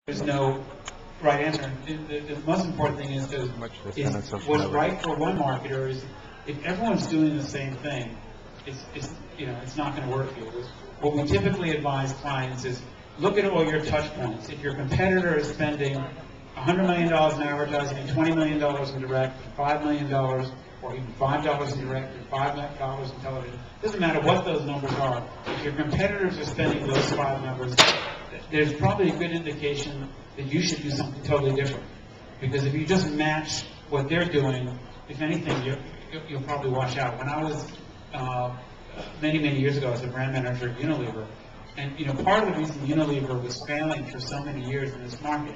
There's no right answer. The most important thing is what's right for one marketer is if everyone's doing the same thing, it's not going to work for you. What we typically advise clients is look at all your touch points. If your competitor is spending $100 million in advertising and $20 million in direct, $5 million, or even $5 in direct, and $5 in television, it doesn't matter what those numbers are. If your competitors are spending those five numbers, there's probably a good indication that you should do something totally different. Because if you just match what they're doing, if anything, you'll probably wash out. When I was many years ago, I was a brand manager at Unilever, and part of the reason Unilever was failing for so many years in this market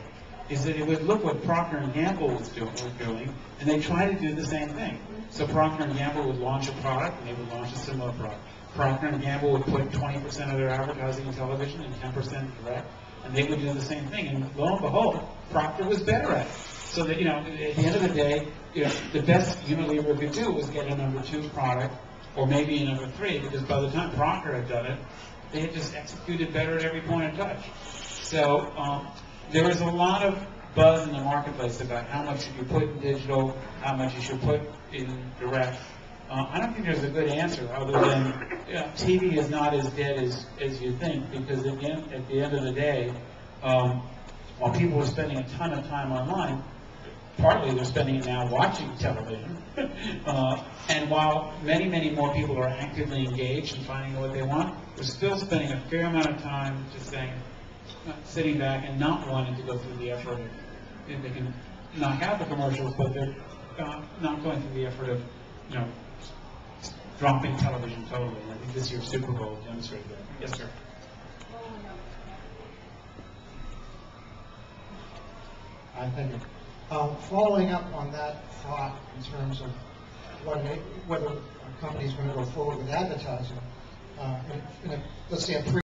is that it would look what Procter & Gamble was doing, and they tried to do the same thing. So Procter & Gamble would launch a product, and they would launch a similar product. Procter & Gamble would put 20% of their advertising in television and 10% in direct, and they would do the same thing. And lo and behold, Procter was better at it. So that, at the end of the day, the best Unilever could do was get a number 2 product, or maybe a number 3, because by the time Procter had done it, they had just executed better at every point of touch. So there is a lot of buzz in the marketplace about how much should you put in digital, how much you should put in direct. I don't think there's a good answer other than TV is not as dead as you think, because at the end of the day, while people are spending a ton of time online, partly they're spending it now watching television, and while many more people are actively engaged in finding what they want, they're still spending a fair amount of time just sitting back and not wanting to go through the effort. They can not have the commercials, but they're not going through the effort of dropping television totally. I think this year's Super Bowl demonstrated that. Yes, sir. Thank you. Following up on that thought in terms of whether a company is going to go forward with advertising, let's say a